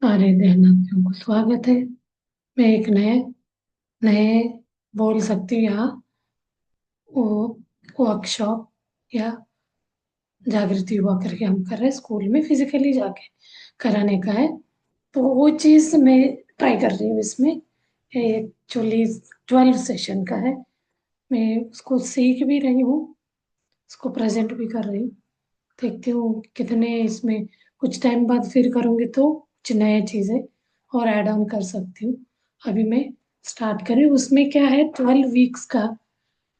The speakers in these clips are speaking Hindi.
सारे ध्यानार्थियों को स्वागत है। मैं एक नए नए बोल सकती हूँ यहाँ वो वर्कशॉप या जागृति युवा करके हम कर रहे हैं, स्कूल में फिजिकली जाके कराने का है। तो वो चीज़ मैं ट्राई कर रही हूँ इसमें। एक्चुअली 12 सेशन का है। मैं उसको सीख भी रही हूँ, उसको प्रेजेंट भी कर रही हूँ। देखती हूँ कितने इसमें कुछ टाइम बाद फिर करूँगी तो कुछ नए चीज़ें और ऐड ऑन कर सकती हूँ। अभी मैं स्टार्ट करी उसमें क्या है 12 वीक्स का,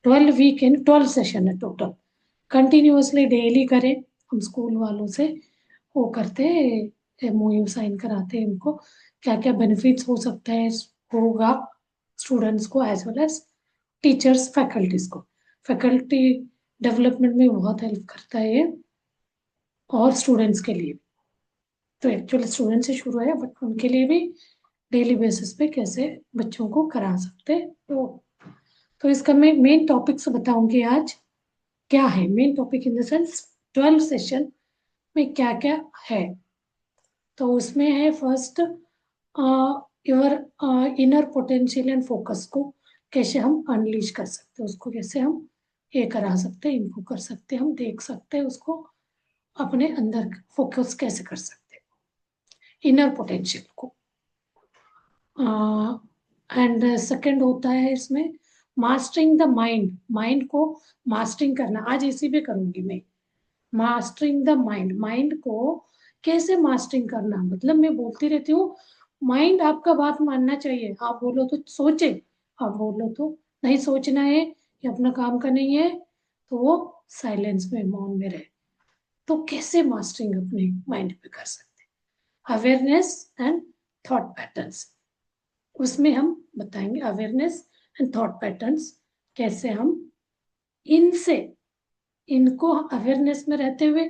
12 वीक इन 12 सेशन है टोटल। कंटिन्यूअसली डेली करें, हम स्कूल वालों से वो करते एमओयू साइन कराते हैं इनको, क्या क्या बेनिफिट्स हो सकता है होगा स्टूडेंट्स को as well as teachers faculties को। फैकल्टी डेवलपमेंट में बहुत हेल्प करता है ये, और स्टूडेंट्स के लिए भी। तो एक्चुअली स्टूडेंट से शुरू है बट उनके लिए भी डेली बेसिस पे कैसे बच्चों को करा सकते हैं। तो इसका मैं मेन टॉपिक्स बताऊंगी आज। क्या है main topic in the sense 12 session में क्या क्या है। तो उसमें है first, your inner potential and focus को कैसे हम अनलीश कर सकते हैं, उसको कैसे हम ये करा सकते हैं, इम्प्रूव कर सकते हैं, हम देख सकते हैं उसको अपने अंदर फोकस कैसे कर सकते हैं इनर पोटेंशियल को। एंड सेकंड होता है इसमें मास्टरिंग द माइंड, माइंड को मास्टरिंग करना। आज इसी पे करूंगी मैं, मास्टरिंग द माइंड। माइंड को कैसे मास्टरिंग करना, मतलब मैं बोलती रहती हूँ माइंड आपका बात मानना चाहिए। आप बोलो तो सोचे, आप बोलो तो नहीं सोचना है, ये अपना काम का नहीं है, तो वो साइलेंस में मौन में रहे। तो कैसे मास्टरिंग अपने माइंड पे कर सकते हैं, अवेयरनेस एंड थॉट पैटर्न्स। उसमें हम बताएंगे अवेयरनेस एंड थॉट पैटर्न्स, कैसे हम इनसे, इनको अवेयरनेस में रहते हुए,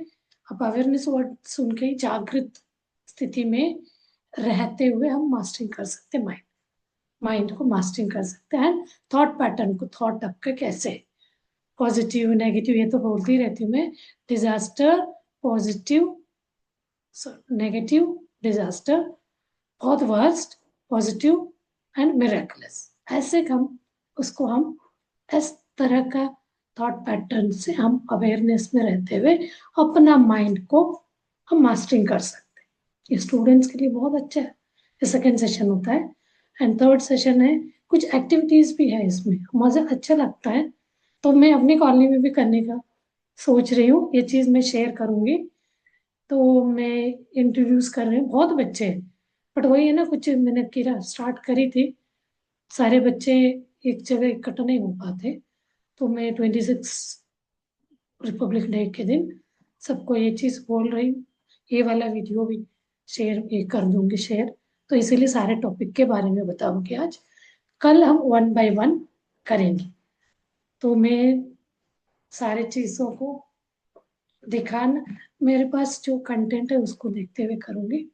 अब अवेयरनेस वर्ड सुन के ही जागृत स्थिति में रहते हुए हम मास्टरिंग कर सकते हैं माइंड, माइंड को मास्टरिंग कर सकते हैं। थॉट पैटर्न को, थॉट आपका कैसे पॉजिटिव नेगेटिव, ये तो बोलती रहती हूँ मैं, डिजास्टर पॉजिटिव, नेगेटिव डिजास्टर, बहुत वर्स्ट पॉजिटिव एंड मिरेकलेस। ऐसे हम उसको हम इस तरह का थॉट पैटर्न से हम अवेयरनेस में रहते हुए अपना माइंड को हम मास्टरिंग कर सकते हैं। ये स्टूडेंट्स के लिए बहुत अच्छा है। ये सेकेंड सेशन होता है। एंड थर्ड सेशन है, कुछ एक्टिविटीज भी है इसमें, मजा अच्छा लगता है। तो मैं अपनी कॉलोनी में भी करने का सोच रही हूँ, ये चीज मैं शेयर करूंगी। तो मैं इंट्रोड्यूस कर रही हूँ, बहुत बच्चे हैं बट वही है ना, कुछ मैंने किरा स्टार्ट करी थी, सारे बच्चे एक जगह इकट्ठा नहीं हो पाते। तो मैं 26 रिपब्लिक डे के दिन सबको ये चीज़ बोल रही हूँ। ये वाला वीडियो भी शेयर ये कर दूंगी शेयर। तो इसीलिए सारे टॉपिक के बारे में बताऊंगी आज। कल हम वन बाय वन करेंगे। तो मैं सारे चीज़ों को दिखाना, मेरे पास जो कंटेंट है उसको देखते हुए करूंगी,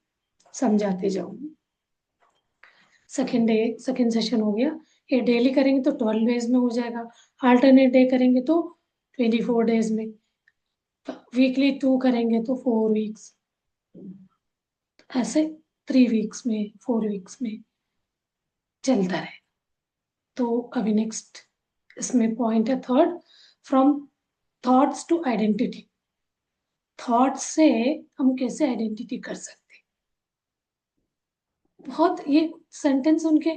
समझाते जाऊंगी। सेकेंड डे, सेकेंड सेशन हो गया। ये डेली करेंगे तो 12 डेज में हो जाएगा, अल्टरनेट डे करेंगे तो 24 डेज में, वीकली 2 करेंगे तो 4 वीक्स, ऐसे 3 वीक्स में, 4 वीक्स में चलता रहे। तो अभी नेक्स्ट इसमें पॉइंट है third, from thoughts to identity. Thoughts से हम कैसे आइडेंटिटी कर सकते हैं। बहुत ये सेंटेंस सुन के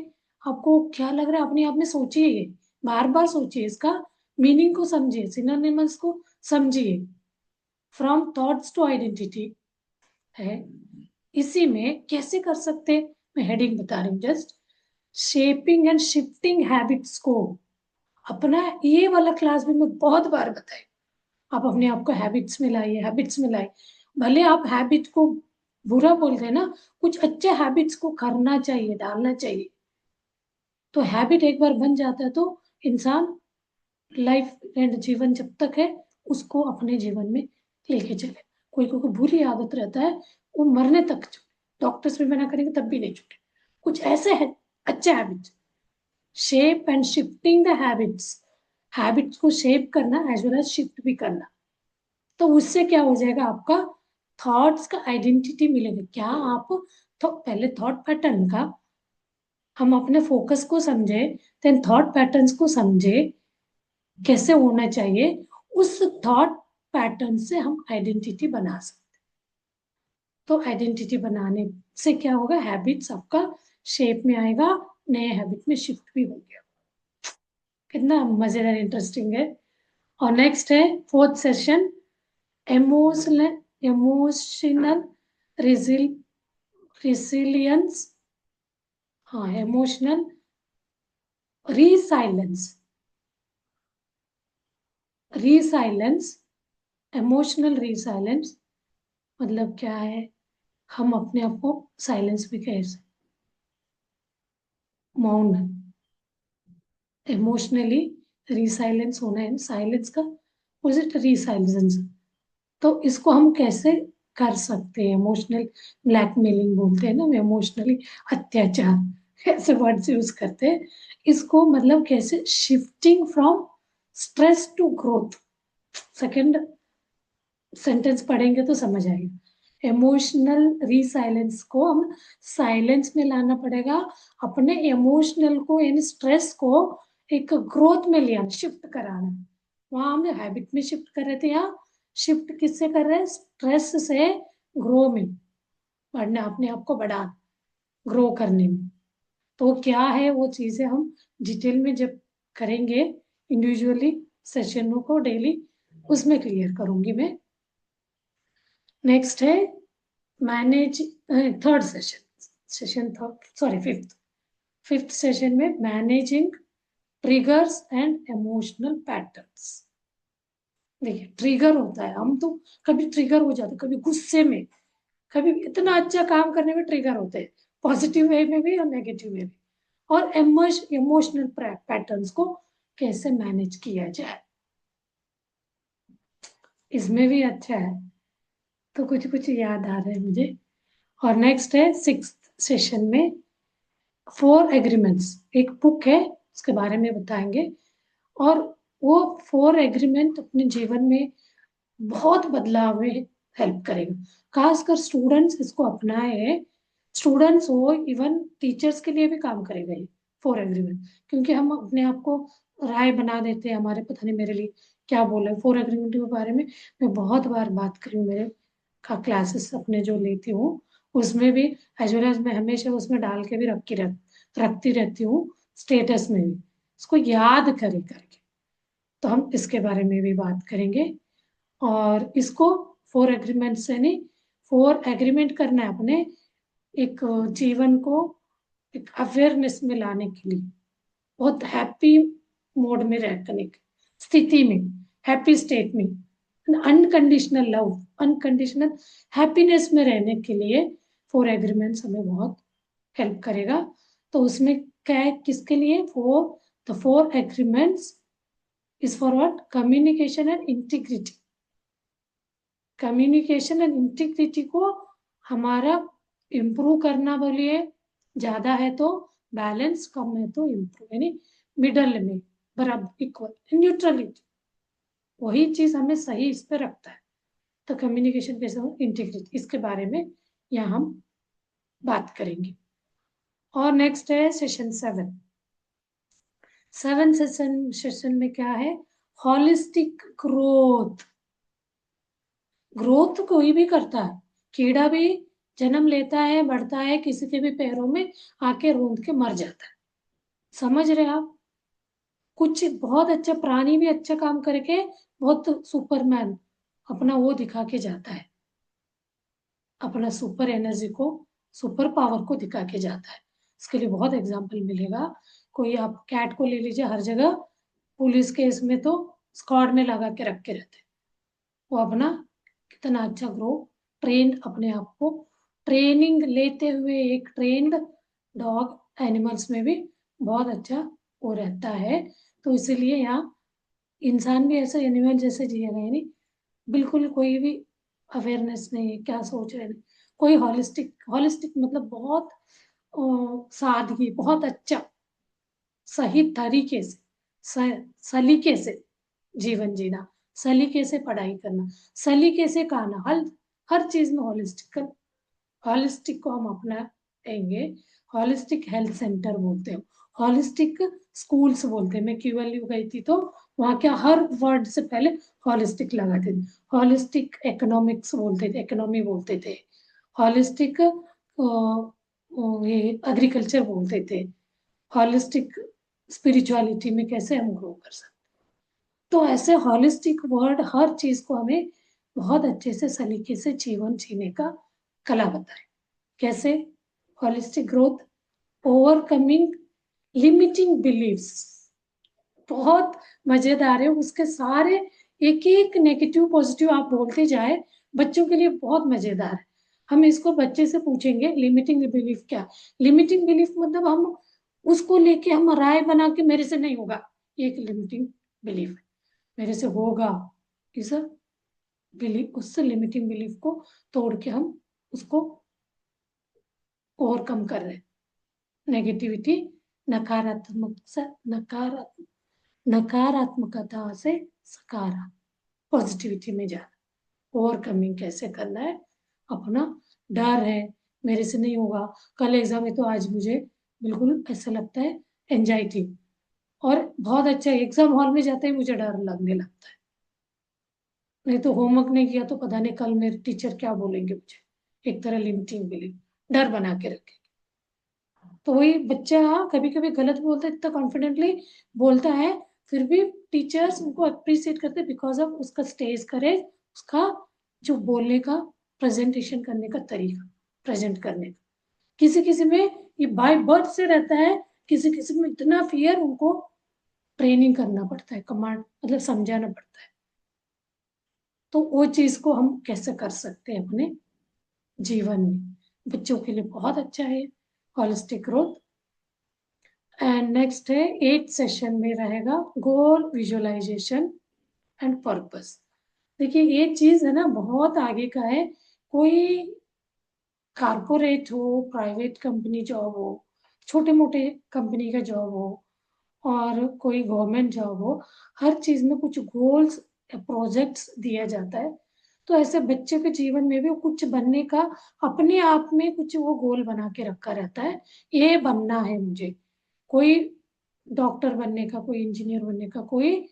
आपको क्या लग रहा है, अपने आप में सोचिए, ये बार बार सोचिए, इसका मीनिंग को समझिए, सिनोनिम्स को समझिए। फ्रॉम थॉट्स टू आइडेंटिटी है, इसी में कैसे कर सकते हैं, मैं हेडिंग बता रही हूँ just. Shaping and shifting habits को अपना, ये वाला क्लास भी मैं बहुत बार बताई, आप अपने आप को हैबिट्स में लाइए, हैबिट्स में लाइए। भले आप हैबिट को बुरा बोलते हैं ना, कुछ अच्छे हैबिट्स को करना चाहिए, डालना चाहिए। तो हैबिट एक बार बन जाता है तो इंसान लाइफ एंड जीवन जब तक है उसको अपने जीवन में लेके चले। कोई कोई को बुरी आदत रहता है, वो मरने तक डॉक्टर्स भी मना करेंगे तब भी नहीं छूटे। कुछ ऐसे है अच्छे habits, shape and shifting the habits, habits को शेप करना एज वेल एज शिफ्ट भी करना। तो उससे क्या हो जाएगा, आपका थॉट्स का आइडेंटिटी मिलेगा। क्या आप तो पहले थॉट पैटर्न का हम अपने फोकस को समझे, देन थॉट पैटर्न्स को समझे कैसे होना चाहिए, उस थॉट पैटर्न से हम आइडेंटिटी बना सकते। तो आइडेंटिटी बनाने से क्या होगा, हैबिट्स आपका शेप में आएगा, नए हैबिट में शिफ्ट भी हो गया। कितना मजेदार इंटरेस्टिंग है। और नेक्स्ट है fourth session, emotional emotional resilience, हाँ इमोशनल रीसाइलेंस, रीसाइलेंस, इमोशनल रीसाइलेंस मतलब क्या है, हम अपने आप को साइलेंस भी कह सकते, मौन, इमोशनली रीसाइलेंस होना है, साइलेंस का अपोजिट रीसाइलेंस। तो इसको हम कैसे कर सकते हैं, इमोशनल ब्लैकमेलिंग बोलते हैं ना, इमोशनली अत्याचार ऐसे वर्ड्स यूज करते हैं इसको, मतलब कैसे shifting from stress to growth. Second sentence पढ़ेंगे तो समझ आएगा। इमोशनल रीसाइलेंस को हम साइलेंस में लाना पड़ेगा, अपने इमोशनल को यानी स्ट्रेस को एक ग्रोथ में ले आना, शिफ्ट कराना। वहां हम हैबिट में शिफ्ट कर रहे थे, यहाँ शिफ्ट किससे कर रहे हैं, स्ट्रेस से ग्रो में, बढ़ना, अपने आप को बढ़ा, ग्रो करने में। तो क्या है वो चीजें हम डिटेल में जब करेंगे इंडिविजुअली सेशनों को डेली, उसमें क्लियर करूंगी मैं। नेक्स्ट है manage, third session, session third sorry fifth, fifth session में managing triggers and emotional patterns. देखिए ट्रिगर होता है, हम तो कभी ट्रिगर हो जाते, कभी गुस्से में, कभी इतना अच्छा काम करने में ट्रिगर होते हैं, पॉजिटिव वे में भी और नेगेटिव वे में। और इमोशनल पैटर्न्स को कैसे मैनेज किया जाए, इसमें भी अच्छा है। तो कुछ कुछ याद आ रहा है मुझे। और नेक्स्ट है सिक्स्थ सेशन में फोर एग्रीमेंट्स, एक बुक है उसके बारे में बताएंगे। और वो फोर एग्रीमेंट अपने जीवन में बहुत बदलाव में हेल्प करेगा, खासकर स्टूडेंट्स इसको अपनाए, स्टूडेंट्स हो इवन टीचर्स के लिए भी काम करेगा ये फोर एग्रीमेंट। क्योंकि हम अपने आप को राय बना देते हैं, हमारे पता नहीं मेरे लिए क्या बोले, फोर एग्रीमेंट के बारे में मैं बहुत बार बात करी हूँ, मेरे का क्लासेस अपने जो लेती हूँ उसमें भी, एज वेल एज मैं हमेशा उसमें डाल के भी रखती रहती हूँ, स्टेटस में भी, इसको याद करे करके। तो हम इसके बारे में भी बात करेंगे। और इसको फोर एग्रीमेंट से नहीं, फोर एग्रीमेंट करना है अपने एक जीवन को एक अवेयरनेस में लाने के लिए, बहुत हैप्पी मोड में रहने की स्थिति में, हैप्पी स्टेट में, अनकंडीशनल लव, अनकंडीशनल हैप्पीनेस में रहने के लिए फोर एग्रीमेंट्स हमें बहुत हेल्प करेगा। तो उसमें क्या है, किसके लिए, four, the four agreements is for what, communication and integrity. Communication and integrity को हमारा इम्प्रूव करना, बोलिए ज्यादा है तो बैलेंस, कम है तो इम्प्रूव, यानी मिडल में, बराबर, इक्वल, न्यूट्रलिटी, वही चीज हमें सही इस पे रखता है। तो कम्युनिकेशन कैसे हो, इंटीग्रिटी, इसके बारे में यहाँ हम बात करेंगे। और नेक्स्ट है सेशन सेवन। सेवन सेशन में क्या है, हॉलिस्टिक ग्रोथ। ग्रोथ कोई भी करता है, कीड़ा भी जन्म लेता है, बढ़ता है, किसी के भी पैरों में आके रूंध के मर जाता है, समझ रहे आप। कुछ बहुत अच्छा प्राणी भी अच्छा काम करके बहुत सुपरमैन अपना वो दिखा के जाता है, अपना सुपर एनर्जी को, सुपर पावर को दिखा के जाता है। इसके लिए बहुत एग्जाम्पल मिलेगा। कोई आप कैट को ले लीजिए, हर जगह पुलिस केस में तो स्क्वाड में लगा के रख के रहते हैं, वो अपना कितना अच्छा ग्रो, ट्रेन, अपने आप को ट्रेनिंग लेते हुए एक ट्रेंड डॉग एनिमल्स में भी बहुत अच्छा वो रहता है। तो इसीलिए यहाँ इंसान भी ऐसे एनिमल जैसे जिएगा, यानी बिल्कुल कोई भी अवेयरनेस नहीं है, क्या सोच रहे हैं, कोई हॉलिस्टिक, हॉलिस्टिक मतलब बहुत सादगी, बहुत अच्छा, सही तरीके से, सलीके से जीवन जीना, सलीके से पढ़ाई करना, सलीके से खाना, हर हर चीज में हॉलिस्टिक हॉलिस्टिक को हम अपनाएंगे। हॉलिस्टिक हेल्थ सेंटर बोलते हैं, हॉलिस्टिक स्कूल्स बोलते हैं। मैं क्यूएलयू गई थी तो वहाँ क्या हर वर्ड से पहले हॉलिस्टिक लगाते थे। हॉलिस्टिक इकोनॉमिक्स बोलते थे, इकोनॉमी बोलते थे। हॉलिस्टिक ये एग्रीकल्चर बोलते थे। हॉलिस्टिक स्पिरिचुअलिटी में कैसे हम ग्रो कर सकते। तो ऐसे हॉलिस्टिक वर्ड हर चीज को हमें बहुत अच्छे से सलीके से जीवन जीने का कला बताए। कैसे? Holistic growth, overcoming limiting beliefs, बहुत मजेदार है। उसके सारे एक एक नेगेटिव पॉजिटिव आप बोलते जाए, बच्चों के लिए बहुत मजेदार है। हम इसको बच्चे से पूछेंगे लिमिटिंग बिलीफ क्या। लिमिटिंग बिलीफ मतलब हम उसको लेके हम राय बना के मेरे से नहीं होगा, ये एक लिमिटिंग बिलीफ है। मेरे से होगा, इस बिलीफ, उससे लिमिटिंग बिलीफ को तोड़ के हम उसको ओवरकम कर रहे हैं। नेगेटिविटी, नकारात्मक से नकारात्मकता से सकारात्मक पॉजिटिविटी में जाना। ओवरकमिंग कैसे करना है अपना। डर है मेरे से नहीं होगा, कल एग्जाम है तो आज मुझे बिल्कुल ऐसा लगता है एंजाइटी, और बहुत अच्छा एग्जाम हॉल में जाते ही मुझे डर लगने लगता है। नहीं तो होमवर्क नहीं किया तो पता नहीं कल मेरे टीचर क्या बोलेंगे मुझे। एक तरह लिमिटिंग बिलीफ, डर बना के रखे। तो वही बच्चा कभी कभी गलत बोलता है, इतना कॉन्फिडेंटली बोलता है, फिर भी टीचर्स उनको अप्रिशिएट करते बिकॉज ऑफ उसका स्टेज करे, उसका जो बोलने का, प्रेजेंटेशन करने का तरीका, प्रेजेंट करने का। किसी किसी में ये बाय बर्थ से रहता है, किसी किसी में इतना फियर, उनको ट्रेनिंग करना पड़ता है, कमांड मतलब समझाना पड़ता है। तो वो चीज को हम कैसे कर सकते हैं अपने जीवन में, बच्चों के लिए बहुत अच्छा है होलिस्टिक ग्रोथ। एंड नेक्स्ट है 8 सेशन में रहेगा गोल विजुअलाइजेशन एंड पर्पस। देखिए ये चीज है ना बहुत आगे का है। कोई कारपोरेट हो, प्राइवेट कंपनी जॉब हो, छोटे मोटे कंपनी का जॉब हो, और कोई गवर्नमेंट जॉब हो, हर चीज में कुछ गोल्स या प्रोजेक्ट्स दिया जाता है। तो ऐसे बच्चे के जीवन में भी वो कुछ बनने का अपने आप में कुछ वो गोल बना के रखा रहता है। ये बनना है मुझे, कोई डॉक्टर बनने का, कोई इंजीनियर बनने का, कोई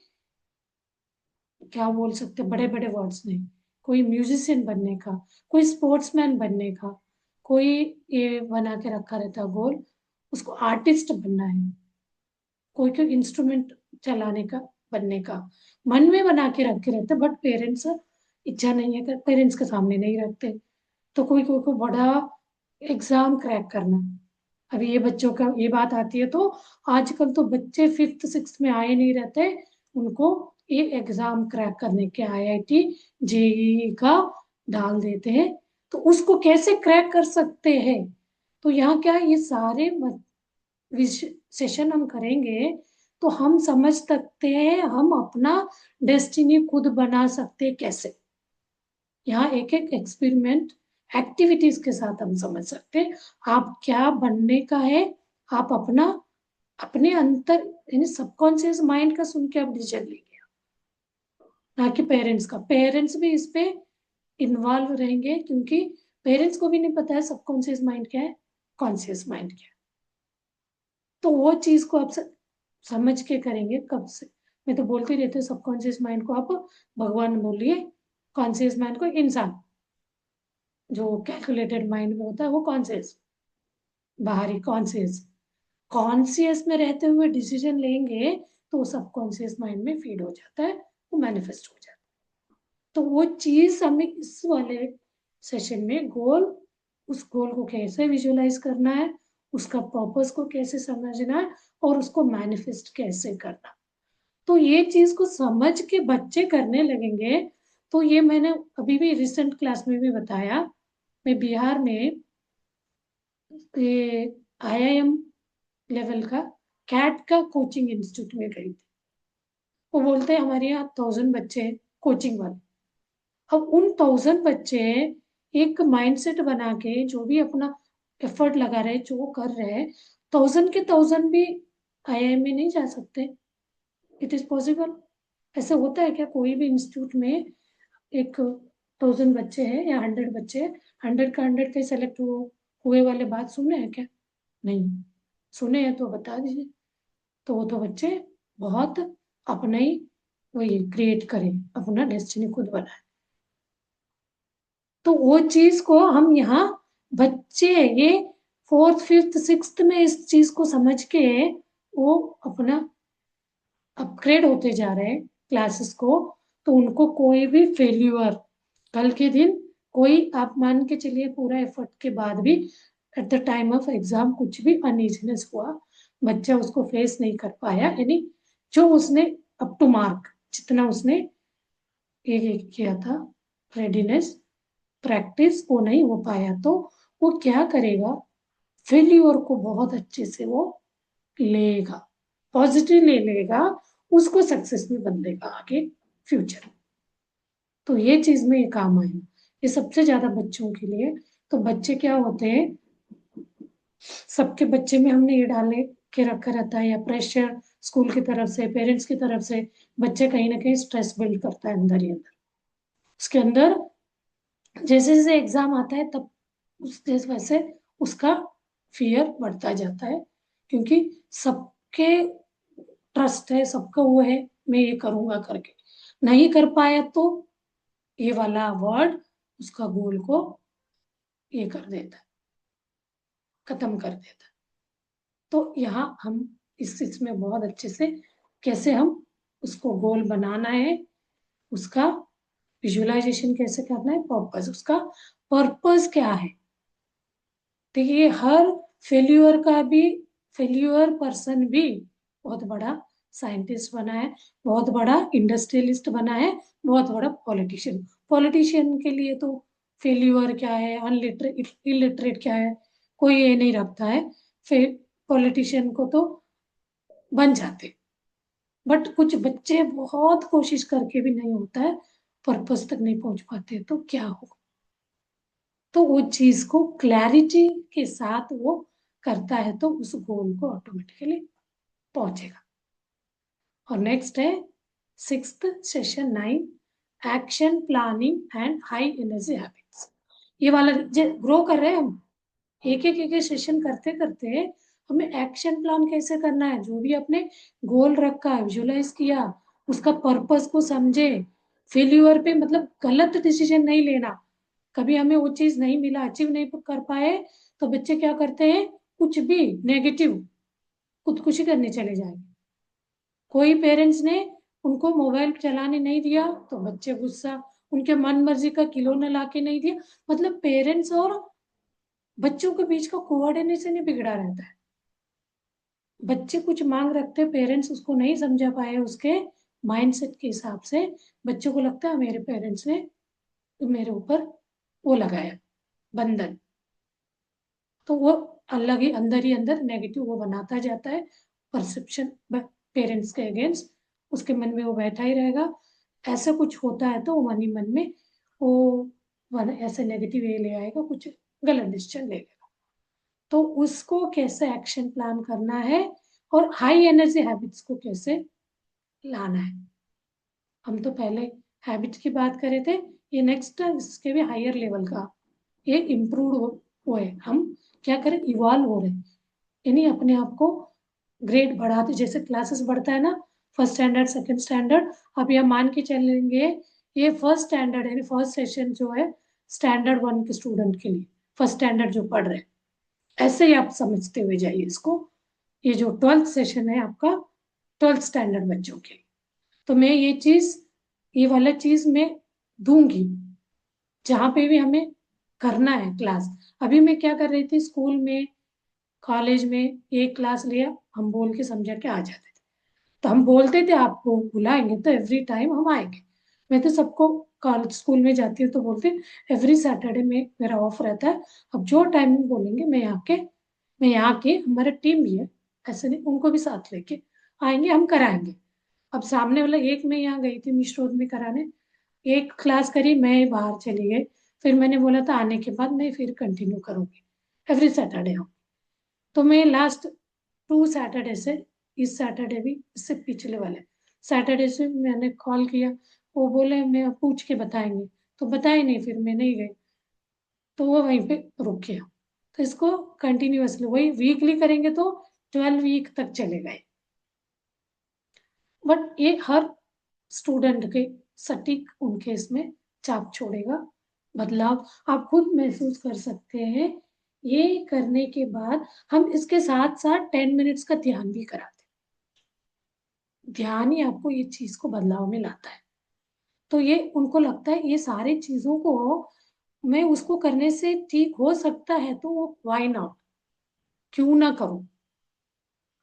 क्या बोल सकते बड़े बड़े वर्ड्स नहीं, कोई म्यूजिशियन बनने का, कोई स्पोर्ट्समैन बनने का, कोई ये बना के रखा रहता गोल, उसको आर्टिस्ट बनना है, कोई कोई इंस्ट्रूमेंट चलाने का, बनने का मन में बना के रखे रहते, बट पेरेंट्स इच्छा नहीं है, पेरेंट्स के सामने नहीं रखते। तो कोई कोई को बड़ा एग्जाम क्रैक करना। अभी ये बच्चों का ये बात आती है तो आजकल तो बच्चे 5th 6th में आए नहीं रहते, उनको ये एग्जाम क्रैक करने के आईआईटी जेईई का डाल देते हैं। तो उसको कैसे क्रैक कर सकते हैं, तो यहाँ क्या ये सारे सेशन हम करेंगे तो हम समझ सकते हैं हम अपना डेस्टिनी खुद बना सकते हैं कैसे। यहाँ एक एक एक्सपेरिमेंट एक्टिविटीज के साथ हम समझ सकते हैं आप क्या बनने का है। आप अपना अपने अंतर यानी सबकॉन्शियस माइंड का सुन के आप डिसीजन लेंगे, ना कि पेरेंट्स का। पेरेंट्स भी इस पे इन्वॉल्व रहेंगे क्योंकि पेरेंट्स को भी नहीं पता है सबकॉन्शियस माइंड क्या है, कॉन्शियस माइंड क्या है। तो वो चीज को आप समझ के करेंगे कब से। मैं तो बोलती रहती हूँ सबकॉन्शियस माइंड को आप भगवान बोलिए, कॉन्शियस माइंड को इंसान। जो कैलकुलेटेड माइंड में होता है वो कॉन्शियस, बाहरी कॉन्शियस। कॉन्शियस में रहते हुए डिसीजन लेंगे तो सबकॉन्शियस माइंड में फीड हो जाता है, वो मैनिफेस्ट हो जाता है। तो वो चीज हमें इस वाले सेशन में गोल, उस गोल को कैसे विजुअलाइज करना है, उसका पर्पस को कैसे समझना है, और उसको मैनिफेस्ट कैसे करना। तो ये चीज को समझ के बच्चे करने लगेंगे। तो ये मैंने अभी भी रिसेंट क्लास में भी बताया, मैं बिहार में ये आईआईएम लेवल का कैट का कोचिंग इंस्टीट्यूट में गई थी। वो बोलते हैं हमारे यहाँ 1000 बच्चे कोचिंग वाले। अब उन 1000 बच्चे एक माइंडसेट बना के जो भी अपना एफर्ट लगा रहे, जो कर रहे हैं, 1000 के 1000 भी आईआईएम में नहीं जा सकते। It is possible. ऐसे होता है क्या कोई भी इंस्टीट्यूट में एक 1000 बच्चे हैं या 100 बच्चे हैं, 100 का 100 के सेलेक्ट हुए वाले बात सुने हैं क्या? नहीं सुने हैं तो बता दीजिए। तो वो तो बच्चे बहुत अपना ही वही क्रिएट करें, अपना डेस्टिनी खुद बनाए। तो वो चीज को हम यहाँ बच्चे ये 4th 5th 6th में इस चीज को समझ के वो अपना अपग्रेड होते जा रहे हैं क्लासेस को, तो उनको कोई भी फेल्यूर कल के दिन, कोई आप मान के चलिए पूरा एफर्ट के बाद भी at the time of exam कुछ भी अनइजीनेस हुआ, बच्चा उसको फेस नहीं कर पाया, यानी जो उसने अप टू मार्क जितना उसने ये किया था रेडीनेस प्रैक्टिस वो नहीं हो पाया, तो वो क्या करेगा, फेल्यूर को बहुत अच्छे से वो लेगा, पॉजिटिवली लेगा, उसको सक्सेस में बदलेगा आगे फ्यूचर। तो ये चीज में ये काम आएगा, ये सबसे ज्यादा बच्चों के लिए। तो बच्चे क्या होते हैं, सबके बच्चे में हमने ये डाले के रखा रहता है, या प्रेशर स्कूल की तरफ से, पेरेंट्स की तरफ से, बच्चे कहीं ना कहीं स्ट्रेस बिल्ड करता है अंदर ही अंदर। उसके अंदर जैसे जैसे एग्जाम आता है तब उस जैसे वैसे उसका फियर बढ़ता जाता है, क्योंकि सबके ट्रस्ट है, सबका वो है मैं ये करूंगा करके, नहीं कर पाया तो ये वाला वर्ड उसका गोल को ये कर देता है, खत्म कर देता है। तो यहाँ हम इस चीज में बहुत अच्छे से कैसे हम उसको गोल बनाना है, उसका विजुअलाइजेशन कैसे करना है, पर्पस, उसका पर्पस क्या है। देखिए हर फेल्यूर का भी, फेल्यूर पर्सन भी बहुत बड़ा साइंटिस्ट बना है, बहुत बड़ा इंडस्ट्रियलिस्ट बना है, बहुत बड़ा पॉलिटिशियन। पॉलिटिशियन के लिए तो फेल्यूर क्या है, अनलिटरेट इलिटरेट क्या है, कोई ये नहीं रखता है। फिर पॉलिटिशियन को तो बन जाते, बट कुछ बच्चे बहुत कोशिश करके भी नहीं होता है, पर्पस तक नहीं पहुंच पाते, तो क्या होगा। तो वो चीज को क्लैरिटी के साथ वो करता है तो उस गोल को ऑटोमेटिकली पहुंचेगा। और नेक्स्ट है 6th session 9, action planning and high energy habits. ये वाला ग्रो कर रहे हैं हम, एक एक सेशन करते करते हमें एक्शन प्लान कैसे करना है, जो भी अपने गोल रखा है विजुलाइज किया, उसका पर्पस को समझे, फेल्यूर पे मतलब गलत डिसीजन नहीं लेना। कभी हमें वो चीज नहीं मिला, अचीव नहीं कर पाए, तो बच्चे क्या करते हैं, कुछ भी नेगेटिव खुदकुशी करने चले जाएंगे। कोई पेरेंट्स ने उनको मोबाइल चलाने नहीं दिया तो बच्चे गुस्सा, उनके मन मर्जी का खिलौना लाके नहीं दिया, मतलब पेरेंट्स और बच्चों के बीच का कोऑर्डिनेशन ही बिगड़ा रहता है। बच्चे कुछ मांग रखते, पेरेंट्स उसको नहीं समझा पाए, उसके माइंडसेट के हिसाब से बच्चों को लगता है मेरे पेरेंट्स ने मेरे ऊपर वो लगाया बंधन, तो वो अलग ही अंदर नेगेटिव वो बनाता जाता है, परसेप्शन पेरेंट्स के अगेंस्ट उसके मन में वो बैठा ही रहेगा। ऐसा कुछ होता है तो वो मन ही मन में वो ऐसे नेगेटिव ये ले आएगा, कुछ गलत डिसीजन ले लेगा। तो उसको कैसे एक्शन प्लान करना है और हाई एनर्जी हैबिट्स को कैसे लाना है। हम तो पहले हैबिट्स की बात कर रहे थे, ये नेक्स्ट इसके भी हायर लेवल का ये इम्प्रूव हुए, हम क्या करें, इवॉल्व हो रहे हैं, यानी अपने आप को ग्रेड बढ़ाते, जैसे क्लासेस बढ़ता है ना, फर्स्ट स्टैंडर्ड सेकंड स्टैंडर्ड, आप यह मान के चलेंगे ये फर्स्ट स्टैंडर्ड यानी फर्स्ट सेशन जो है स्टैंडर्ड 1 के स्टूडेंट के लिए, फर्स्ट स्टैंडर्ड जो पढ़ रहे हैं, ऐसे ही आप समझते हुए जाइए इसको। ये जो 12th सेशन है आपका 12th स्टैंडर्ड बच्चों के लिए, तो मैं ये चीज, ये वाला चीज मैं दूंगी जहां पे भी हमें करना है क्लास। अभी मैं क्या कर रही थी, स्कूल में कॉलेज में एक क्लास लिया, हम बोल के समझा के आ जाते थे, तो हम बोलते थे आपको बुलाएंगे तो एवरी टाइम हम आएंगे। मैं तो सबको कॉलेज स्कूल में जाती हूँ तो बोलते एवरी सैटरडे में मेरा ऑफ रहता है, अब जो टाइम बोलेंगे मैं यहाँ के हमारा टीम भी है, ऐसे नहीं उनको भी साथ लेके आएंगे, हम कराएंगे। अब सामने वाला एक मैं यहाँ गई थी मिश्र रोड में कराने, एक क्लास करी मैं बाहर चली गई, फिर मैंने बोला था आने के बाद मैं फिर कंटिन्यू करूंगी एवरी सैटरडे हम। तो मैं लास्ट 2 सैटरडे से, इस सैटरडे भी इससे पिछले वाले सैटरडे से मैंने कॉल किया, वो बोले मैं पूछ के बताएंगे, तो बताया नहीं, फिर मैं नहीं गई, तो वो वहीं पे रुक गया। तो इसको कंटिन्यूअसली वही वीकली करेंगे तो 12 वीक तक चलेगा। बट ये हर स्टूडेंट के सटीक उनके इसमें छाप छोड़ेगा, बदलाव आप खुद महसूस कर सकते हैं। ये करने के बाद हम इसके साथ साथ 10 मिनट्स का ध्यान भी कराते हैं। ध्यान ही आपको ये चीज को बदलाव में लाता है। तो ये उनको लगता है ये सारी चीजों को मैं उसको करने से ठीक हो सकता है, तो वो व्हाई नॉट, क्यों ना करूं।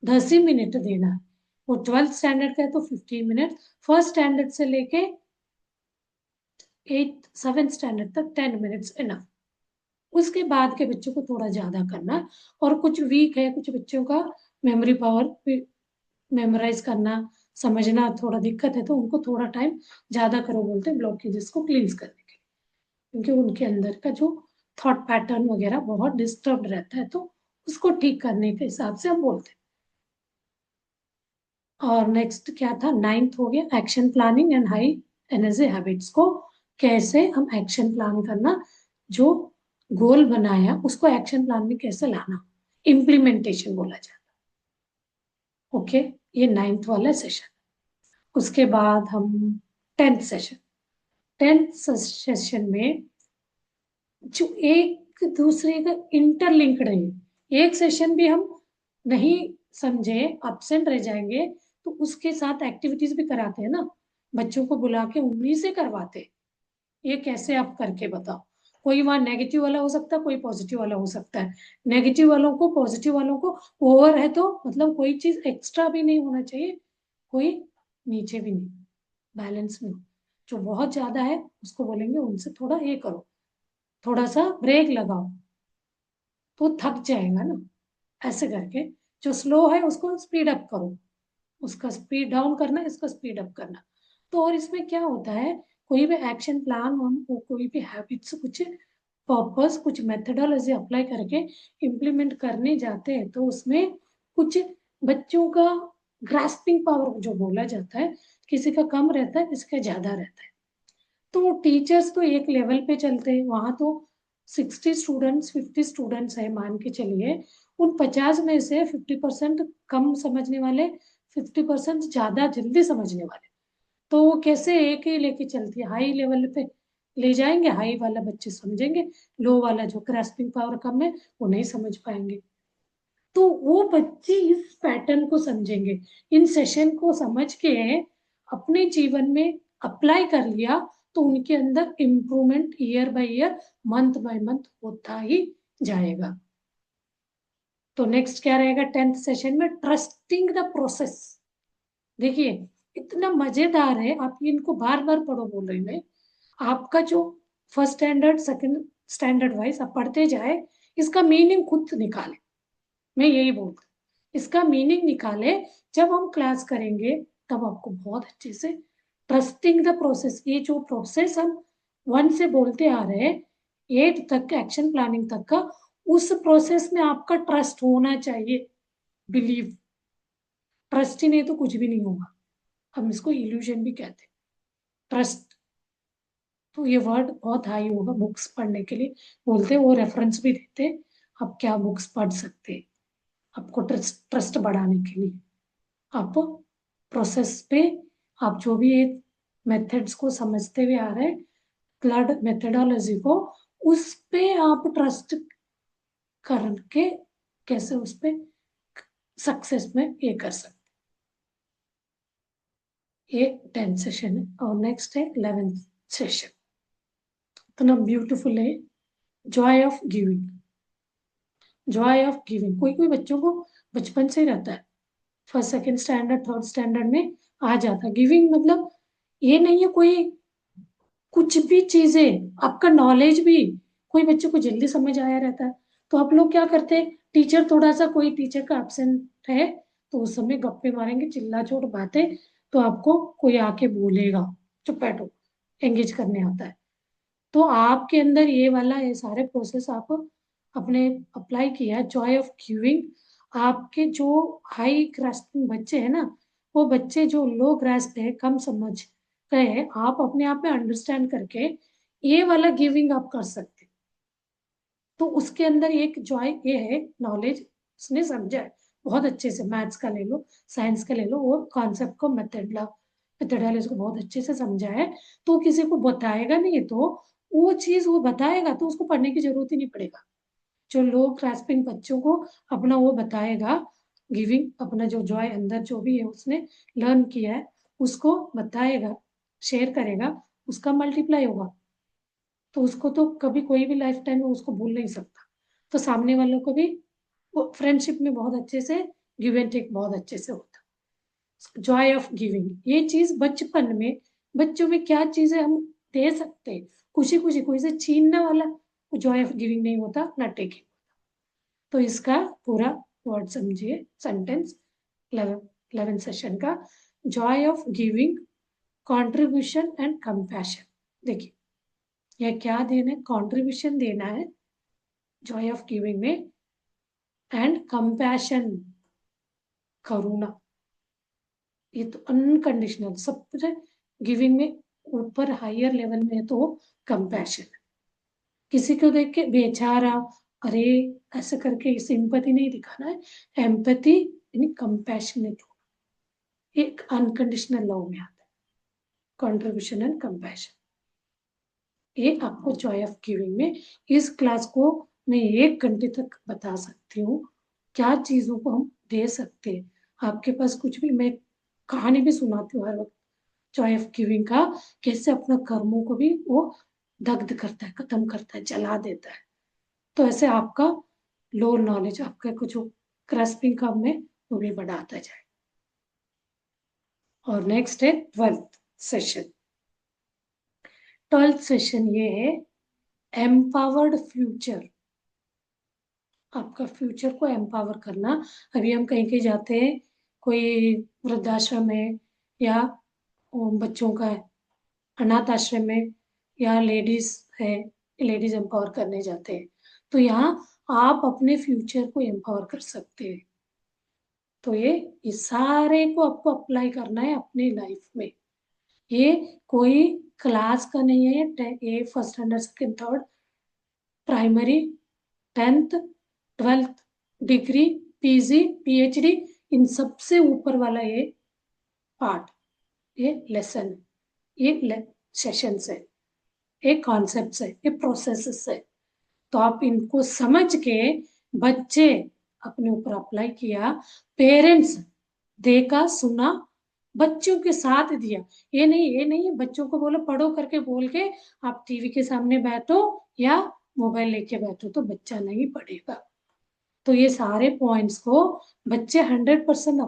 10 ही मिनट देना है। वो 12th स्टैंडर्ड का है तो 15 मिनट, फर्स्ट स्टैंडर्ड से लेके 7th स्टैंडर्ड तक 10 मिनट्स इनफ। उसके बाद के बच्चों को थोड़ा ज्यादा करना, और कुछ वीक है, कुछ बच्चों का मेमोरी पावर मेमोराइज करना समझना थोड़ा दिक्कत है, तो उनको थोड़ा टाइम ज्यादा करो बोलते हैं, ब्लॉकेजेस को क्लींस करने के लिए, क्योंकि उनके अंदर का जो थॉट पैटर्न वगैरह बहुत डिस्टर्ब रहता है, तो उसको ठीक करने के हिसाब से हम बोलते हैं। और नेक्स्ट क्या था, 9th हो गया action planning and high energy habits को कैसे हम एक्शन प्लान करना, जो गोल बनाया उसको एक्शन प्लान में कैसे लाना, इम्प्लीमेंटेशन बोला जाता है। ओके, ये 9th वाला सेशन। उसके बाद हम 10th सेशन। 10th सेशन में जो एक दूसरे का इंटरलिंक्ड है, एक सेशन भी हम नहीं समझे, absent रह जाएंगे, तो उसके साथ एक्टिविटीज भी कराते हैं ना, बच्चों को बुला के उन्हीं से करवाते। ये कैसे आप करके बताओ। कोई वहां नेगेटिव वाला हो सकता है, कोई पॉजिटिव वाला हो सकता है। नेगेटिव वालों को, पॉजिटिव वालों को, ओवर है तो मतलब कोई चीज एक्स्ट्रा भी नहीं होना चाहिए, कोई नीचे भी नहीं, बैलेंस में हो। जो बहुत ज्यादा है उसको बोलेंगे उनसे थोड़ा ये करो, थोड़ा सा ब्रेक लगाओ, तो थक जाएगा ना, ऐसे करके। जो स्लो है उसको स्पीड अप करो, उसका स्पीड डाउन करना, इसका स्पीड अप करना। तो और इसमें क्या होता है, कोई भी एक्शन प्लान हम कोई भी हैबिट्स, कुछ पर्पस, कुछ मेथडोलॉजी अप्लाई करके इम्प्लीमेंट करने जाते हैं, तो उसमें कुछ बच्चों का ग्रास्पिंग पावर जो बोला जाता है, किसी का कम रहता है, किसी का ज्यादा रहता है। तो टीचर्स तो एक लेवल पे चलते हैं, वहां तो 60 स्टूडेंट्स, 50 स्टूडेंट्स है मान के चलिए, उन 50 में से 50% कम समझने वाले, 50% ज्यादा जल्दी समझने वाले, तो वो कैसे एक ही लेके चलती है, हाई लेवल पे ले जाएंगे, हाई वाला बच्चे समझेंगे, लो वाला जो ग्रास्पिंग पावर कम है वो नहीं समझ पाएंगे। तो वो बच्चे इस पैटर्न को समझेंगे, इन सेशन को समझ के अपने जीवन में अप्लाई कर लिया, तो उनके अंदर improvement year by year, month by month होता ही जाएगा। तो नेक्स्ट क्या रहेगा 10th सेशन में, ट्रस्टिंग द प्रोसेस। देखिए इतना मजेदार है, आप इनको बार बार पढ़ो बोल रही मैं। आपका जो first standard, second standard wise आप पढ़ते जाए, इसका मीनिंग खुद निकाले, मैं यही बोलती हूँ। इसका मीनिंग निकाले, जब हम क्लास करेंगे तब आपको बहुत अच्छे से ट्रस्टिंग द प्रोसेस, ये जो प्रोसेस हम 1 से बोलते आ रहे हैं 8 तक, एक्शन प्लानिंग तक का, उस प्रोसेस में आपका ट्रस्ट होना चाहिए, बिलीव। ट्रस्ट ही नहीं तो कुछ भी नहीं होगा, हम इसको इल्यूजन भी कहते हैं, ट्रस्ट। तो ये वर्ड बहुत हाई होगा बुक्स पढ़ने के लिए, बोलते हैं वो रेफरेंस भी देते हैं, आप क्या बुक्स पढ़ सकते हैं आपको ट्रस्ट ट्रस्ट बढ़ाने के लिए। आप प्रोसेस पे, आप जो भी ये मेथड्स को समझते हुए आ रहे हैं, क्लड मेथडोलॉजी को, उस पे आप ट्रस्ट करके कैसे उस पे सक्सेस में ये कर सकते। ये 10th सेशन है, और नेक्स्ट है 11th सेशन। इतना ब्यूटीफुल है, Joy of giving. Joy of giving कोई कोई बच्चों को बचपन से ही रहता है, first second standard third standard में आ जाता है। गिविंग मतलब ये नहीं है कोई कुछ भी चीजें, आपका नॉलेज भी, कोई बच्चे को जल्दी समझ आया रहता है, तो आप लोग क्या करते हैं, टीचर थोड़ा सा, कोई टीचर का एब्सेंट है तो उस समय गप्पे मारेंगे, चिल्ला चोट बातें, तो आपको कोई आके बोलेगा चुप बैठो, एंगेज करने आता है। तो आपके अंदर ये वाला, ये सारे प्रोसेस आप अपने अप्लाई किया, जॉय ऑफ गिविंग। आपके जो हाई ग्रास्पिंग बच्चे हैं ना, वो बच्चे जो लो ग्रास्प है, कम समझ गए हैं, आप अपने आप में अंडरस्टैंड करके ये वाला गिविंग आप कर सकते। तो उसके अंदर एक जॉय ये है, नॉलेज उसने समझा है बहुत अच्छे से, मैथ्स का ले लो, साइंस का ले लो, वो कॉन्सेप्ट को मेथडोलॉजी को बहुत अच्छे से समझा है। तो किसी को बताएगा नहीं, तो वो चीज वो बताएगा तो उसको पढ़ने की जरूरत ही नहीं पड़ेगा। जो लो ग्रास्पिंग बच्चों को अपना वो बताएगा, गिविंग अपना जो जॉय अंदर जो भी है उसने लर्न किया है उसको बताएगा, शेयर करेगा, उसका मल्टीप्लाई होगा। तो उसको तो कभी कोई भी लाइफ टाइम में उसको भूल नहीं सकता। तो सामने वालों को भी वो फ्रेंडशिप में बहुत अच्छे से गिव एंड टेक बहुत अच्छे से होता। जॉय ऑफ गिविंग ये चीज बचपन में बच्चों में क्या चीजें हम दे सकते हैं, खुशी खुशी, कोई से छीनने वाला जॉय ऑफ गिविंग नहीं होता, ना टेकिंग। तो इसका पूरा वर्ड समझिए, सेंटेंस 11 सेशन का, Joy of giving, contribution and compassion. देखिए यह क्या देना है, कंट्रीब्यूशन देना है जॉय ऑफ गिविंग में, एंड कंपैशन, करुणा। ये तो अनकंडीशनल सबसे गिविंग में ऊपर हायर लेवल में है तो कंपैशन। किसी को देख के बेचारा, अरे ऐसा करके सिंपैथी नहीं दिखाना है, एम्पैथी यानी कंपैशनेट, एक अनकंडीशनल लव में आता है कंट्रीब्यूशन एंड कंपैशन। ये आपको जॉय ऑफ गिविंग में, इस क्लास को मैं 1 घंटे तक बता सकती हूँ, क्या चीजों को हम दे सकते हैं। आपके पास कुछ भी, मैं कहानी भी सुनाती हूँ हर वक्त जॉय ऑफ गिविंग का, कैसे अपना कर्मों को भी वो दग्ध करता है, खत्म करता है, जला देता है। तो ऐसे आपका लो नॉलेज, आपका कुछ ग्रास्पिंग का में वो भी बढ़ाता जाए। और नेक्स्ट है 12th सेशन। 12th सेशन ये है एम्पावर्ड फ्यूचर। आपका फ्यूचर को एम्पावर करना। अभी हम कहीं कहीं जाते हैं, कोई वृद्धाश्रम है या बच्चों का है, अनाथ आश्रम है, या लेडीज है, लेडीज एम्पावर करने जाते हैं। तो यहाँ आप अपने फ्यूचर को एम्पावर कर सकते हैं। तो ये सारे को आपको अप्लाई करना है अपनी लाइफ में। ये कोई क्लास का नहीं है, ये first standard second third primary 10th 12th degree PG PhD, इन सबसे ऊपर वाला ये पार्ट, ये लेसन, ये सेशंस है, ये कॉन्सेप्ट्स है, ये प्रोसेसेस है। तो आप इनको समझ के बच्चे अपने ऊपर अप्लाई किया, पेरेंट्स देखा सुना, बच्चों के साथ दिया। ये नहीं है बच्चों को बोलो पढ़ो करके बोल के आप टीवी के सामने बैठो या मोबाइल लेके बैठो तो बच्चा नहीं पढ़ेगा। तो ये सारे पॉइंट्स को बच्चे 100%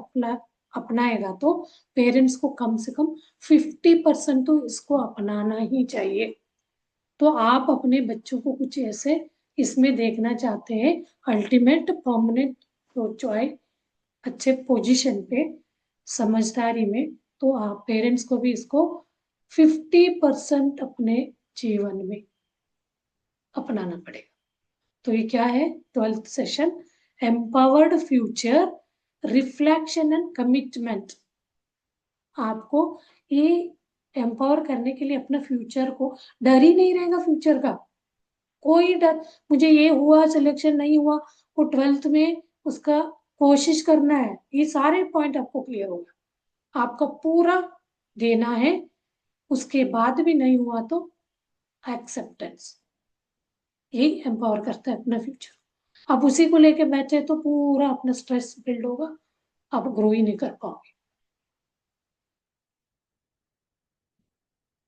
अपनाएगा तो पेरेंट्स को कम से कम 50% तो इसको अपनाना ही चाहिए। तो आप अपने बच्चों को कुछ ऐसे इसमें देखना चाहते हैं, अल्टीमेट परमानेंट चॉइस, अच्छे पोजीशन पे, समझदारी में, तो आप पेरेंट्स को भी इसको 50% अपने जीवन में अपनाना पड़ेगा। तो ये क्या है 12th session, empowered future, reflection and commitment. आपको ये एम्पावर करने के लिए अपना फ्यूचर को, डर ही नहीं रहेगा फ्यूचर का, कोई डर, मुझे ये हुआ सिलेक्शन नहीं हुआ, वो 12th में उसका कोशिश करना है, ये सारे पॉइंट आपको क्लियर होगा, आपका पूरा देना है। उसके बाद भी नहीं हुआ तो एक्सेप्टेंस, यही एम्पावर करता है अपना फ्यूचर। आप उसी को लेके बैठे तो पूरा अपना स्ट्रेस बिल्ड होगा, आप ग्रो ही नहीं कर पाओगे।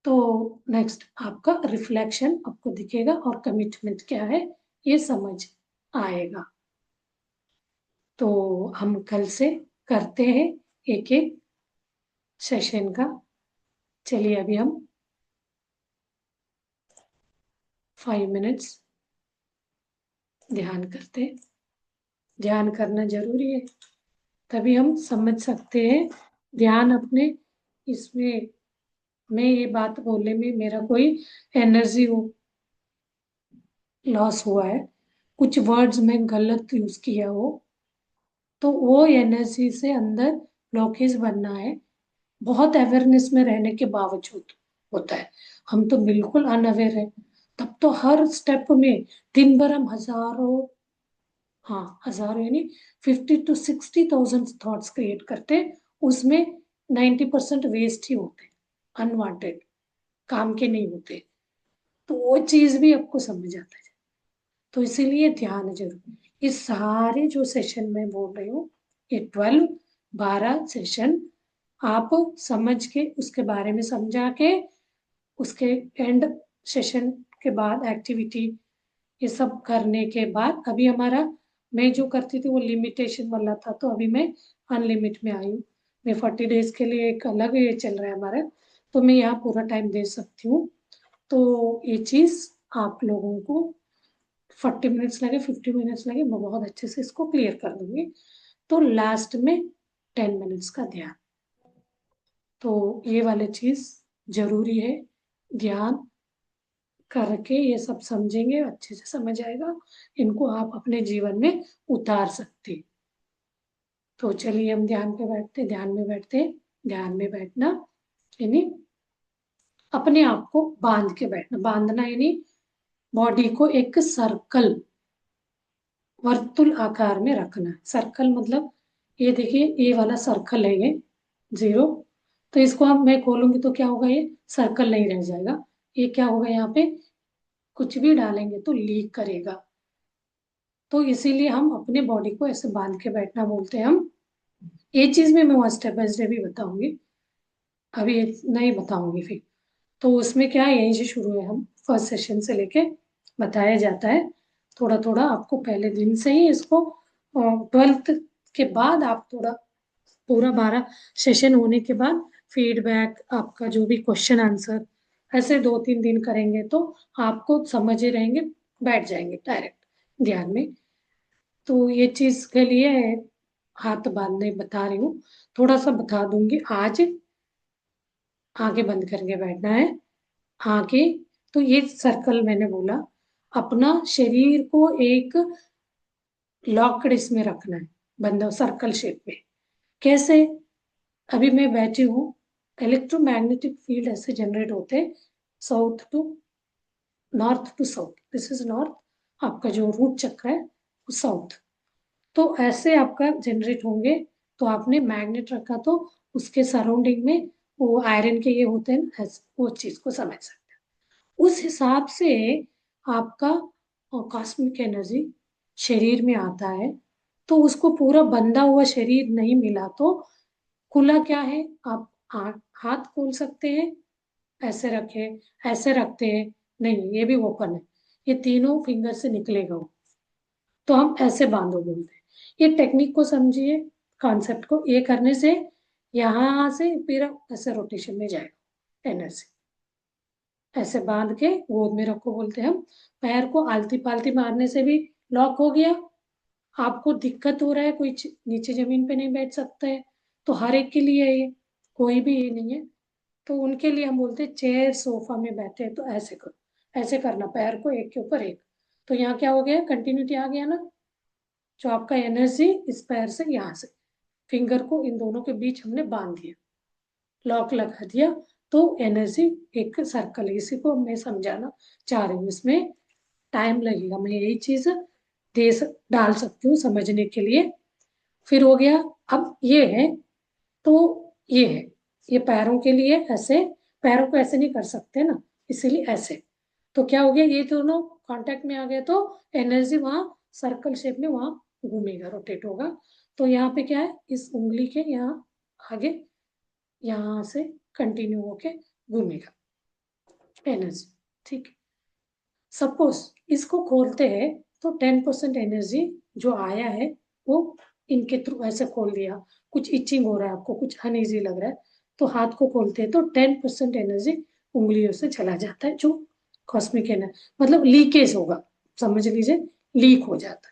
तो नेक्स्ट आपका रिफ्लेक्शन आपको दिखेगा और कमिटमेंट क्या है ये समझ आएगा। तो हम कल से करते हैं एक एक सेशन का। चलिए अभी हम 5 मिनट्स ध्यान करते हैं। ध्यान करना जरूरी है, तभी हम समझ सकते हैं। ध्यान अपने इसमें, मैं ये बात बोलने में मेरा कोई एनर्जी लॉस हुआ है, कुछ वर्ड्स में गलत यूज किया हो तो वो एनर्जी से अंदर ब्लॉकेज बनना है, बहुत अवेयरनेस में रहने के बावजूद होता है। हम तो बिल्कुल अनअवेयर है। तब तो हर स्टेप में दिन भर हम हजारों, हाँ हजारों यानी 50 to 60,000 थॉट्स क्रिएट करते, उसमें 90% वेस्ट ही होते, अनवांटेड, काम के नहीं होते। तो वो चीज भी आपको समझ आता है। तो इसीलिए ध्यान जरूर। इस सारे जो सेशन मैं बोल रही हूँ, ये 12 सेशन आप समझ के, उसके बारे में समझा के, उसके एंड सेशन के बाद एक्टिविटी, ये सब करने के बाद, अभी हमारा, मैं जो करती थी वो लिमिटेशन वाला था, तो अभी मैं अनलिमिट में आई हूँ। मैं 40 डेज के लिए एक अलग ये चल रहा है हमारा, तो मैं यहाँ पूरा टाइम दे सकती हूँ। तो ये चीज आप लोगों को 40 मिनट्स लगे, 50 मिनट्स लगे, मैं बहुत अच्छे से इसको क्लियर कर दूंगी। तो लास्ट में 10 मिनट्स का ध्यान, तो ये वाले चीज जरूरी है। ध्यान करके ये सब समझेंगे, अच्छे से समझ आएगा, इनको आप अपने जीवन में उतार सकते। तो चलिए हम ध्यान पे बैठते, ध्यान में बैठते। ध्यान में बैठना यानी अपने आप को बांध के बैठना, बांधना यानी बॉडी को एक सर्कल, वर्तुल आकार में रखना। सर्कल मतलब ये देखिए, ये वाला सर्कल है, ये 0। तो इसको अब मैं खोलूंगी तो क्या होगा, ये सर्कल नहीं रह जाएगा। ये क्या होगा, यहाँ पे कुछ भी डालेंगे तो लीक करेगा। तो इसीलिए हम अपने बॉडी को ऐसे बांध के बैठना बोलते हैं हम। ये चीज में मैं वहाँ स्टेप बाय स्टेप भी बताऊंगी, अभी ये नहीं बताऊंगी फिर। तो उसमें क्या है, यहीं से शुरू है, हम फर्स्ट सेशन से लेके बताया जाता है। थोड़ा थोड़ा आपको पहले दिन से ही इसको, 12th के बाद आप थोड़ा, पूरा 12 सेशन होने के बाद फीडबैक, आपका जो भी क्वेश्चन आंसर, ऐसे 2-3 दिन करेंगे तो आपको समझ ही रहेंगे, बैठ जाएंगे डायरेक्ट ध्यान में। तो ये चीज के लिए हाथ बांधने बता रही हूँ, थोड़ा सा बता दूंगी आज। आगे बंद करके बैठना है, आगे। तो ये सर्कल मैंने बोला, अपना शरीर को एक लॉक्ड इसमें रखना है, बंद सर्कल शेप में। कैसे, अभी मैं बैठी हूँ, इलेक्ट्रोमैग्नेटिक फील्ड ऐसे जनरेट होते, south to north to south, this is north, आपका जो रूट चक्र है वो साउथ। तो ऐसे आपका जनरेट होंगे। तो आपने मैग्नेट रखा तो उसके सराउंडिंग में वो आयरन के ये होते हैं ना, वो चीज को समझ सकते हैं। उस हिसाब से आपका कॉस्मिक एनर्जी शरीर में आता है। तो उसको पूरा बंधा हुआ शरीर नहीं मिला तो खुला क्या है, आप हाथ खोल सकते हैं, ऐसे रखे, ऐसे रखते हैं, नहीं ये भी ओपन है, ये तीनों फिंगर से निकलेगा वो, तो हम ऐसे बांधो बोलते हैं। ये टेक्निक को समझिए, कॉन्सेप्ट को, ये करने से यहाँ से फिर ऐसे रोटेशन में जाएगा एनर्जी। ऐसे बांध के गोद में रखो बोलते हैं हम। पैर को आलती पालती मारने से भी लॉक हो गया। आपको दिक्कत हो रहा है, कोई नीचे जमीन पे नहीं बैठ सकता है, तो हर एक के लिए है ये, कोई भी ये नहीं है। तो उनके लिए हम बोलते हैं चेयर सोफा में बैठे हैं तो ऐसे करो, ऐसे करना पैर को एक के ऊपर एक। तो यहाँ क्या हो गया, कंटिन्यूटी आ गया ना, जो आपका एनर्जी इस पैर से यहाँ से, फिंगर को इन दोनों के बीच हमने बांध दिया, लॉक लगा दिया। तो एनर्जी एक सर्कल है, इसी को मैं समझाना चाह रही हूँ। इसमें टाइम लगेगा, मैं यही चीज डाल सकती हूँ समझने के लिए। फिर हो गया, अब ये है, तो ये है, ये पैरों के लिए ऐसे, पैरों को ऐसे नहीं कर सकते ना, इसीलिए ऐसे। तो क्या हो गया, ये दोनों कांटेक्ट में आ गए तो एनर्जी वहां सर्कल शेप में वहां घूमेगा, रोटेट होगा। तो यहाँ पे क्या है, इस उंगली के यहाँ आगे, यहाँ से कंटिन्यू होके घूमेगा एनर्जी, ठीक है। सपोज इसको खोलते हैं तो 10% एनर्जी जो आया है वो इनके थ्रू ऐसे खोल दिया, कुछ इचिंग हो रहा है आपको, कुछ अनइजी लग रहा है, तो हाथ को खोलते हैं तो 10% एनर्जी उंगलियों से चला जाता है, जो कॉस्मिक एनर्जी मतलब लीकेज होगा, समझ लीजिए, लीक हो जाता है।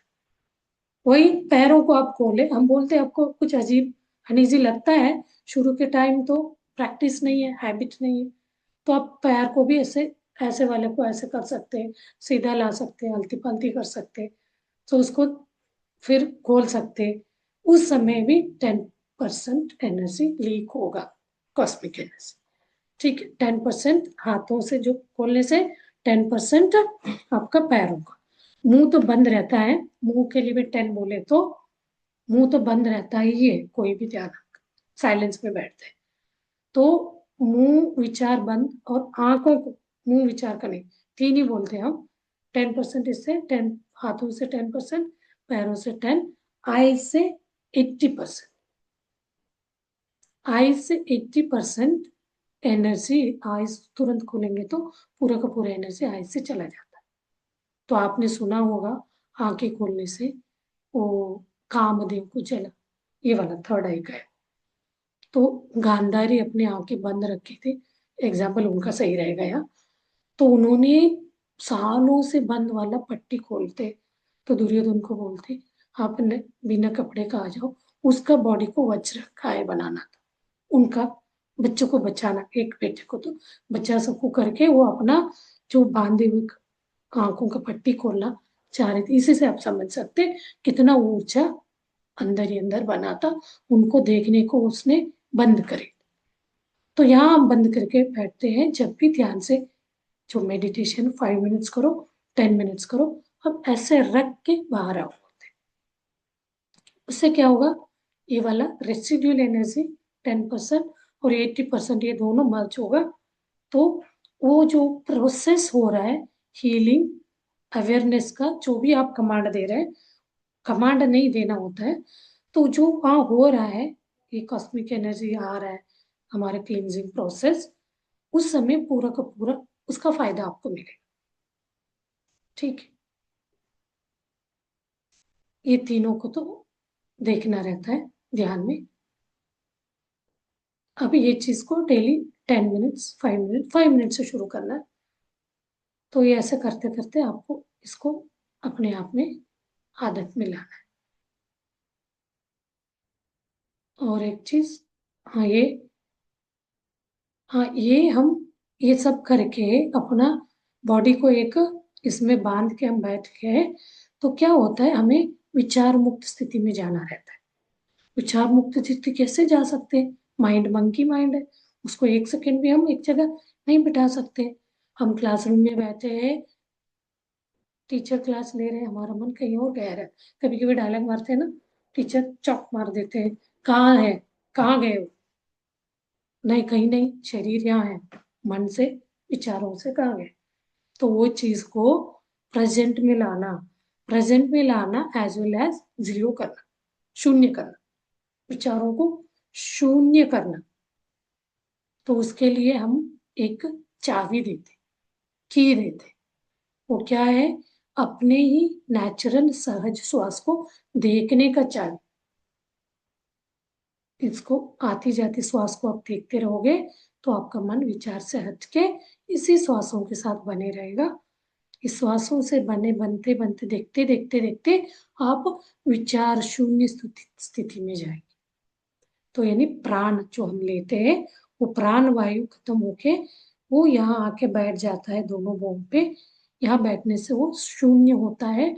वही पैरों को आप खोले, हम बोलते हैं आपको कुछ अजीब अनइजी लगता है शुरू के टाइम, तो प्रैक्टिस नहीं है, हैबिट नहीं है, तो आप पैर को भी ऐसे, ऐसे वाले को ऐसे कर सकते हैं, सीधा ला सकते हैं, हल्ती पल्ती कर सकते हैं, तो उसको फिर खोल सकते हैं। उस समय भी 10% एनर्जी लीक होगा, कॉस्मिक एनर्जी, ठीक है, 10% हाथों से जो खोलने से, 10% आपका पैरों का। मुंह तो बंद रहता है, मुंह के लिए भी 10 बोले तो मुंह तो बंद रहता ही है, कोई भी ध्यान साइलेंस में बैठते हैं तो मुंह विचार बंद और आंखों को, मुंह विचार का नहीं, 3 ही बोलते हैं हम। 10% इससे 10, हाथों से 10%, पैरों से 10, आई से 80%। आई से 80% एनर्जी, आईज तुरंत खोलेंगे तो पूरा का पूरा एनर्जी आईज से चला जाता है। तो आपने सुना होगा आंखें खोलने से वो कामदेव को जला, ये वाला थर्ड आई का है। तो गांधारी अपने आंखें बंद रखे थे, एग्जाम्पल उनका सही रहेगा यार। तो उन्होंने सालों से बंद वाला पट्टी खोलते, तो दुर्योधन को बोलते आप बिना कपड़े का आ जाओ। उसका बॉडी को वज्र काय बनाना था उनका, बच्चों को बचाना, एक बेटे को तो बच्चा सबको करके वो अपना जो बांधे हुए आंखों का पट्टी खोलना चाह रहे थे। इसी से आप समझ सकते कितना ऊर्जा अंदर ही अंदर बना था, उनको देखने को उसने बंद करे। तो यहाँ हम बंद करके बैठते हैं जब भी ध्यान से, जो मेडिटेशन 5 मिनट्स करो, 10 मिनट्स करो, अब ऐसे रख के बाहर आओ। उससे क्या होगा, ये वाला रेसिड्यूल एनर्जी 10% और 80% ये दोनों मर्ज होगा। तो वो जो प्रोसेस हो रहा है हीलिंग अवेयरनेस का, जो भी आप कमांड दे रहे हैं, कमांड नहीं देना होता है, तो जो वहाँ हो रहा है, ये कॉस्मिक एनर्जी आ रहा है हमारे क्लींजिंग प्रोसेस, उस समय पूरा का पूरा उसका फायदा आपको मिलेगा। ठीक है, ये तीनों को तो देखना रहता है ध्यान में। अभी ये चीज को डेली 10 मिनट्स, 5 मिनट, 5 मिनट से शुरू करना है। तो ये ऐसे करते करते आपको इसको अपने आप में आदत में लाना है। और एक चीज, हाँ ये, हाँ ये हम ये सब करके अपना बॉडी को एक इसमें बांध के हम बैठ के, तो क्या होता है, हमें विचार मुक्त स्थिति में जाना रहता है। विचार मुक्त स्थिति कैसे जा सकते हैं, माइंड मंकी माइंड है, उसको 1 सेकंड भी हम एक जगह नहीं बिठा सकते। हम क्लासरूम में बैठे हैं, टीचर क्लास ले रहे हैं, हमारा मन कहीं और गया है। कभी कभी डायलॉग मारते हैं ना, टीचर चौक मार देते हैं, कहाँ है, कहाँ गए हो, नहीं कहीं नहीं, शरीर यहाँ है, मन से विचारों से कहाँ गए। तो वो चीज को प्रेजेंट में लाना, प्रेजेंट में लाना एज वेल एज जीरो करना, शून्य करना, विचारों को शून्य करना। तो उसके लिए हम एक चाबी देते, की देते। वो क्या है, अपने ही नेचुरल सहज श्वास को देखने का चाबी। इसको आती जाती श्वास को आप देखते रहोगे तो आपका मन विचार से हटके इसी श्वासों के साथ बने रहेगा। इस श्वासों से बने बनते बनते देखते देखते देखते आप विचार शून्य स्थिति में जाएंगे। तो यानी प्राण जो हम लेते हैं, वो प्राण वायु खत्म होके वो यहाँ आके बैठ जाता है दोनों बोन पे। यहाँ बैठने से वो शून्य होता है,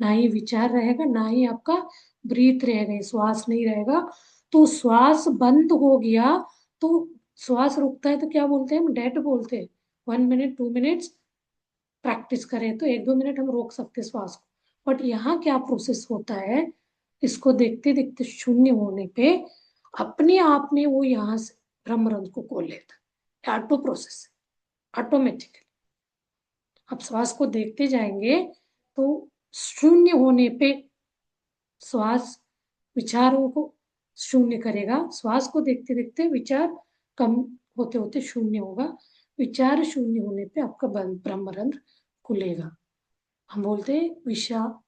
ना ही विचार रहेगा, ना ही आपका ब्रीथ रहेगा, श्वास नहीं रहेगा। तो श्वास बंद हो गया तो श्वास रुकता है तो क्या बोलते हैं हम, डेड बोलते हैं। 1 मिनट 2 मिनट्स प्रैक्टिस करें तो 1-2 मिनट हम रोक सकते हैं श्वास को। बट यहाँ क्या प्रोसेस होता है, इसको देखते देखते शून्य होने पे अपने आप में वो यहाँ से ब्रह्मरंध्र को खोल लेता है, ऑटो प्रोसेस, ऑटोमेटिकली। आप श्वास को देखते जाएंगे तो शून्य होने पे श्वास विचारों को शून्य करेगा। श्वास को देखते देखते विचार कम होते होते शून्य होगा। विचार शून्य होने पे आपका ब्रह्मरंध्र खुलेगा। हम बोलते हैं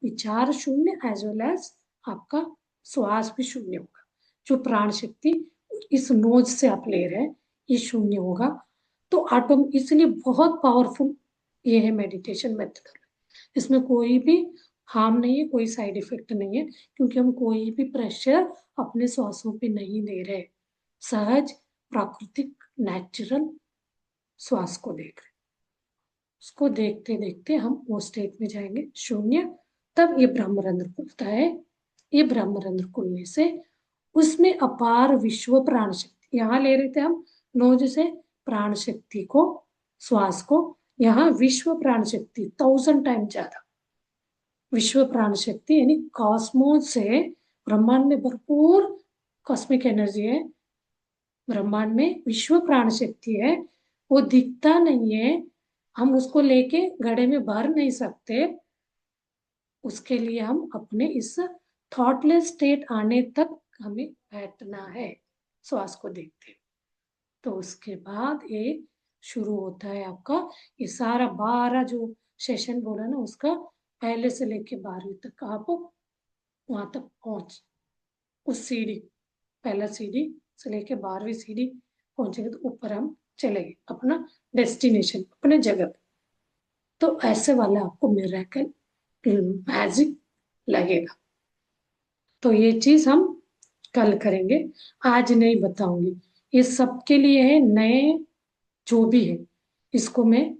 विचार शून्य एज वेल एज आपका श्वास भी शून्य होगा। जो प्राण शक्ति इस नोज से आप ले रहे हैं ये शून्य होगा। तो ऑटो, इसलिए बहुत पावरफुल ये है मेडिटेशन मेथड। इसमें कोई भी हार्म नहीं है, कोई साइड इफेक्ट नहीं है, क्योंकि हम कोई भी प्रेशर अपने श्वासों पे नहीं दे रहे, सहज प्राकृतिक नेचुरल श्वास को देख रहे। उसको देखते देखते हम वो स्टेट में जाएंगे शून्य। तब ये ब्रह्मरंध्र खुलता है। ये ब्रह्मरंध्र खुलने से उसमें अपार विश्व प्राण शक्ति, यहाँ ले रहे थे हम नोज से, प्राण शक्ति को, श्वास को। यहाँ विश्व प्राण शक्ति 1000 टाइम ज्यादा। विश्व प्राण शक्ति यानी कॉस्मोस से, ब्रह्मांड में भरपूर कॉस्मिक एनर्जी है, ब्रह्मांड में विश्व प्राण शक्ति है। वो दिखता नहीं है, हम उसको लेके घड़े में भर नहीं सकते। उसके लिए हम अपने इस थॉटलेस स्टेट आने तक हमें बैठना है श्वास को देखते। तो उसके बाद ये शुरू होता है आपका ये सारा 12 जो सेशन बोला ना, उसका पहले से लेके 12वीं तक आप वहां तक पहुंच, उस सीढ़ी, पहला सीढ़ी से लेके 12वीं सीढ़ी पहुंचेंगे तो ऊपर हम चलेंगे अपना डेस्टिनेशन, अपने जगह पे। तो ऐसे वाला आपको मिरेकल, मैजिक लगेगा। तो ये चीज हम कल करेंगे, आज नहीं बताऊंगी। ये सबके लिए है, नए जो भी है, इसको मैं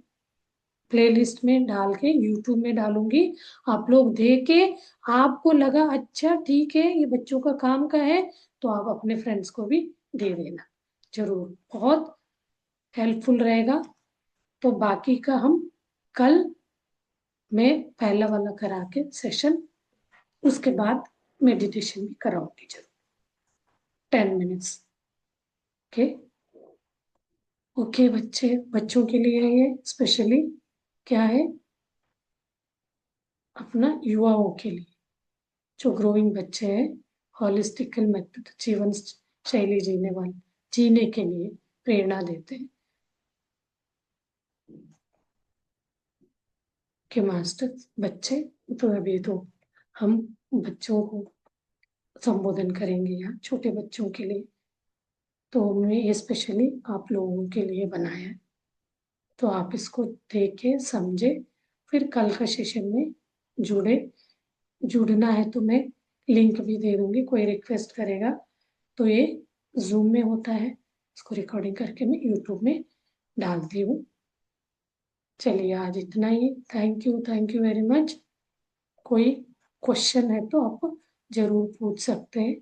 प्लेलिस्ट में डाल के यूट्यूब में डालूंगी। आप लोग देखे, आपको लगा अच्छा ठीक है ये बच्चों का काम का है, तो आप अपने फ्रेंड्स को भी दे देना, जरूर बहुत हेल्पफुल रहेगा। तो बाकी का हम कल, मैं पहला वाला करा के सेशन, उसके बाद मेडिटेशन भी कराऊंगी जरूर, 10 मिनट्स। ओके, ओके बच्चे, बच्चों के लिए ये स्पेशली क्या है, अपना युवाओं के लिए, जो ग्रोइंग बच्चे हैं, हॉलिस्टिकल मेथड जीवन शैली जीने वाले, जीने के लिए प्रेरणा देते हैं कि मास्टर बच्चे। तो अभी तो हम बच्चों को संबोधन करेंगे यहाँ, छोटे बच्चों के लिए। तो मैं ये स्पेशली आप लोगों के लिए बनाया है, तो आप इसको देखे समझे, फिर कल का सेशन में जुड़े। जुड़ना है तो मैं लिंक भी दे दूंगी, कोई रिक्वेस्ट करेगा तो ये जूम में होता है, इसको रिकॉर्डिंग करके मैं यूट्यूब में डालती हूँ। चलिए आज इतना ही, थैंक यू वेरी मच। कोई क्वेश्चन है तो आप जरूर पूछ सकते हैं।